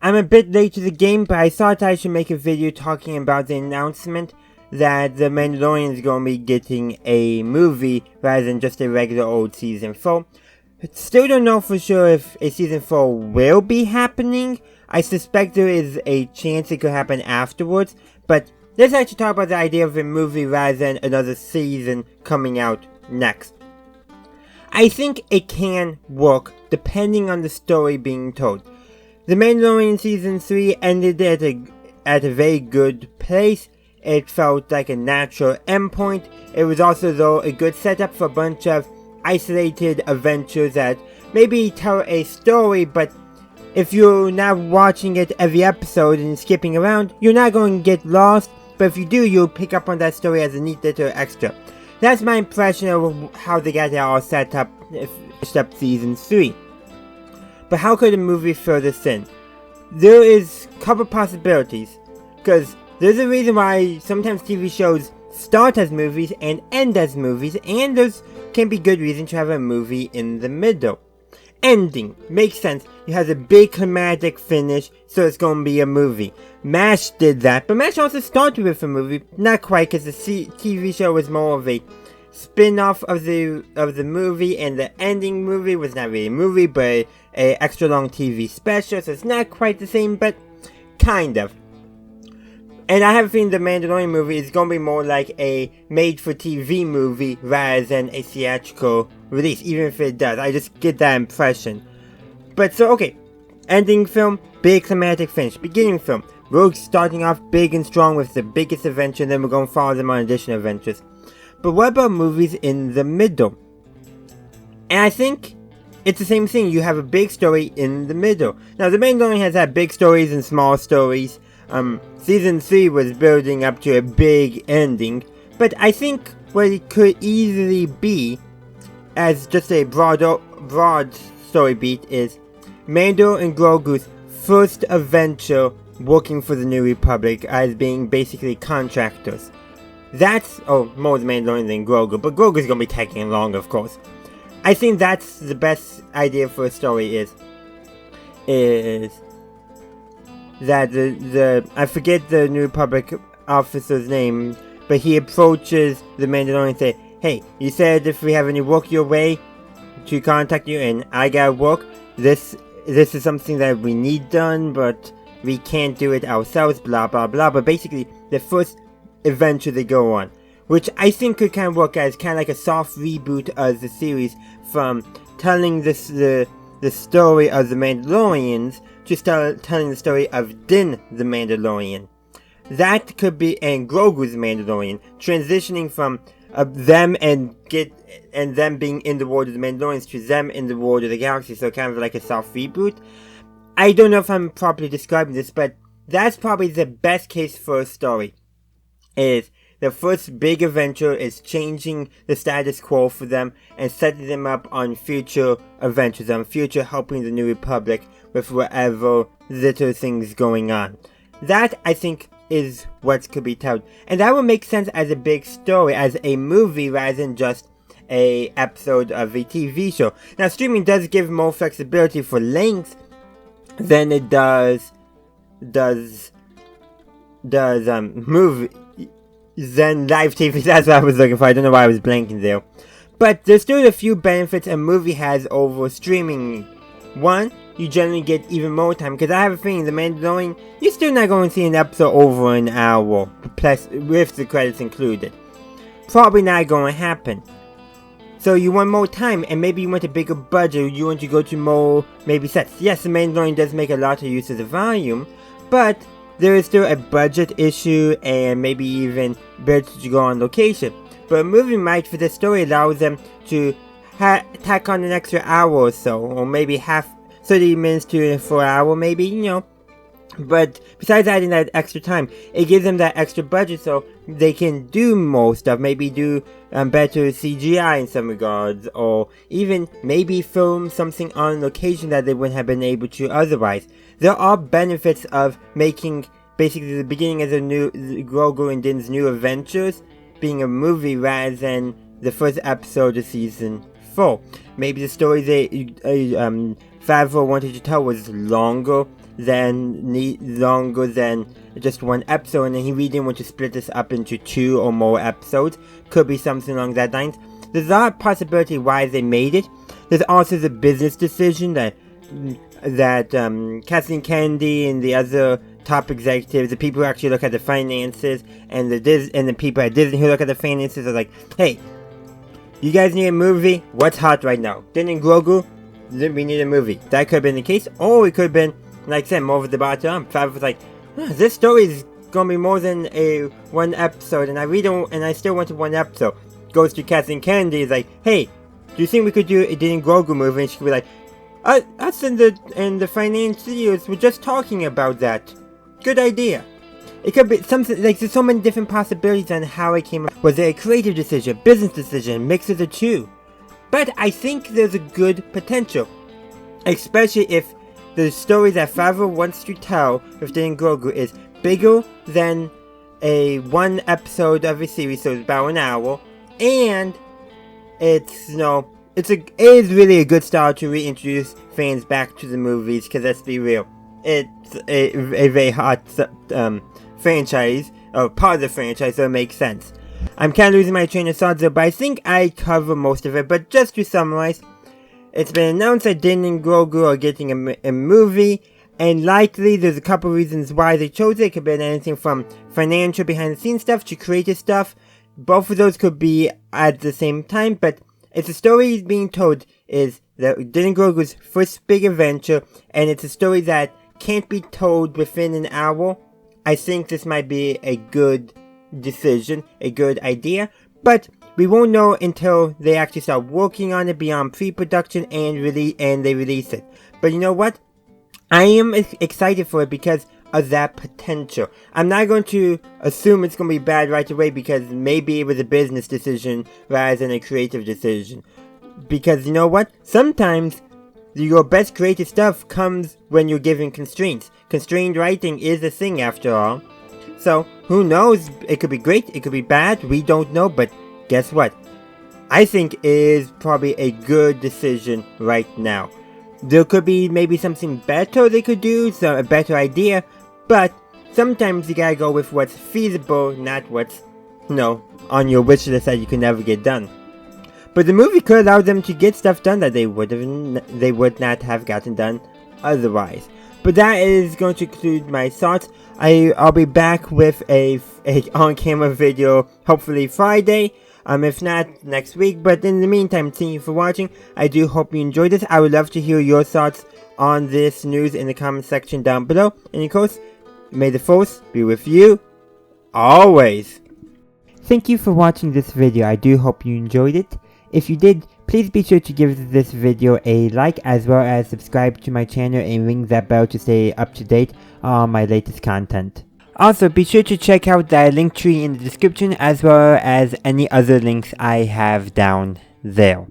I'm a bit late to the game, but I thought I should make a video talking about the announcement that The Mandalorian is going to be getting a movie rather than just a regular old season 4. Still don't know for sure if a season 4 will be happening. I suspect there is a chance it could happen afterwards, but let's actually talk about the idea of a movie rather than another season coming out next. I think it can work depending on the story being told. The Mandalorian Season 3 ended at a very good place. It felt like a natural endpoint. It was also, though, a good setup for a bunch of isolated adventures that maybe tell a story, but if you're not watching it every episode and skipping around, you're not going to get lost, but if you do, you'll pick up on that story as a neat little extra. That's my impression of how they got it all set up, finished up Season 3. But how could a movie fill this in? There is a couple possibilities, because there's a reason why sometimes TV shows start as movies and end as movies, and there's can be good reason to have a movie in the middle. Ending makes sense. It has a big climatic finish, so it's going to be a movie. MASH did that, but MASH also started with a movie. Not quite, because the TV show was more of a spin-off of the movie, and the ending movie was not really a movie, but a extra long TV special, so it's not quite the same, but kind of. And I have a feeling the Mandalorian movie is going to be more like a made-for-TV movie rather than a theatrical release, even if it does. I just get that impression. But so, okay. Ending film, big climatic finish. Beginning film, we're starting off big and strong with the biggest adventure, and then we're going to follow them on additional adventures. But what about movies in the middle? And I think it's the same thing. You have a big story in the middle. Now, The Mandalorian has had big stories and small stories. Season 3 was building up to a big ending, but I think what it could easily be, as just a broad story beat, is Mando and Grogu's first adventure working for the New Republic as being basically contractors. That's, more the Mandalorian than Grogu, but Grogu's gonna be tagging along, of course. I think that's the best idea for a story is that I forget the New Republic officer's name, but he approaches the Mandalorian and says, "Hey, you said if we have any work your way to contact you, and I got work. This is something that we need done, but we can't do it ourselves, blah blah blah." But basically, the first adventure they go on, which I think could kind of work as kind of like a soft reboot of the series, from telling the story of the Mandalorians to start telling the story of Din the Mandalorian. That could be, and Grogu's Mandalorian, transitioning from them and them being in the world of the Mandalorians to them in the world of the galaxy, so kind of like a soft reboot. I don't know if I'm properly describing this, but that's probably the best case for a story. Is the first big adventure is changing the status quo for them and setting them up on future adventures, on future helping the New Republic with whatever little things going on. That, I think, is what could be told. And that would make sense as a big story, as a movie rather than just a episode of a TV show. Now, streaming does give more flexibility for length than it does movie. Then live TV, that's what I was looking for. I don't know why I was blanking there. But there's still a few benefits a movie has over streaming. One, you generally get even more time, because I have a feeling The Mandalorian, you're still not going to see an episode over an hour, plus with the credits included. Probably not going to happen. So you want more time, and maybe you want a bigger budget, you want to go to more, maybe sets. Yes, The Mandalorian does make a lot of use of the volume, but there is still a budget issue and maybe even better to go on location. But a movie might, for the story, allow them to tack on an extra hour or so, or maybe 30 minutes to 4 hour, maybe, you know. But besides adding that extra time, it gives them that extra budget so they can do more stuff, maybe do better CGI in some regards, or even maybe film something on location that they wouldn't have been able to otherwise. There are benefits of making basically the beginning of the new Grogu and Din's new adventures being a movie rather than the first episode of season 4. Maybe the story they Favreau wanted to tell was longer longer than just one episode, and he really didn't want to split this up into 2 or more episodes. Could be something along that lines. There's a lot of possibility why they made it. There's also the business decision that Kathleen Kennedy and the other top executives, the people who actually look at the finances, and the people at Disney who look at the finances are like, hey, you guys need a movie? What's hot right now? Din and Grogu? We need a movie. That could have been the case, or it could have been, like I said, more of the bottom. Favreau was like, this story is gonna be more than one episode, and I still wanted one episode. Goes to Kathleen Kennedy, is like, hey, do you think we could do a Din and Grogu movie? And she could be like, us and the financiers were just talking about that. Good idea. It could be something like there's so many different possibilities on how it came up. Was it a creative decision, business decision, mix of the two? But I think there's a good potential, especially if the story that Favreau wants to tell with Din and Grogu is bigger than a one episode of a series, so it's about an hour, and it is really a good start to reintroduce fans back to the movies, because let's be real, it's a very hot franchise, or part of the franchise, so it makes sense. I'm kind of losing my train of thought there, but I think I cover most of it. But just to summarize, it's been announced that Din and Grogu are getting a movie, and likely there's a couple reasons why they chose it. It could be anything from financial behind the scenes stuff to creative stuff. Both of those could be at the same time, but it's a story being told is that Din and Grogu's first big adventure, and it's a story that can't be told within an hour. I think this might be a good decision, a good idea, but we won't know until they actually start working on it beyond pre-production and they release it. But you know what? I am excited for it because of that potential. I'm not going to assume it's going to be bad right away, because maybe it was a business decision rather than a creative decision. Because you know what? Sometimes your best creative stuff comes when you're given constraints. Constrained writing is a thing after all. So, who knows? It could be great, it could be bad, we don't know, but guess what? I think it is probably a good decision right now. There could be maybe something better they could do, a better idea, but sometimes you gotta go with what's feasible, not what's, on your wish list that you can never get done. But the movie could allow them to get stuff done that they would not have gotten done otherwise. But that is going to conclude my thoughts. I'll be back with a on-camera video, hopefully Friday, if not next week. But in the meantime, thank you for watching. I do hope you enjoyed this. I would love to hear your thoughts on this news in the comment section down below. And of course, may the Force be with you always. Thank you for watching this video. I do hope you enjoyed it. If you did, please be sure to give this video a like, as well as subscribe to my channel and ring that bell to stay up to date on my latest content. Also, be sure to check out the link tree in the description, as well as any other links I have down there.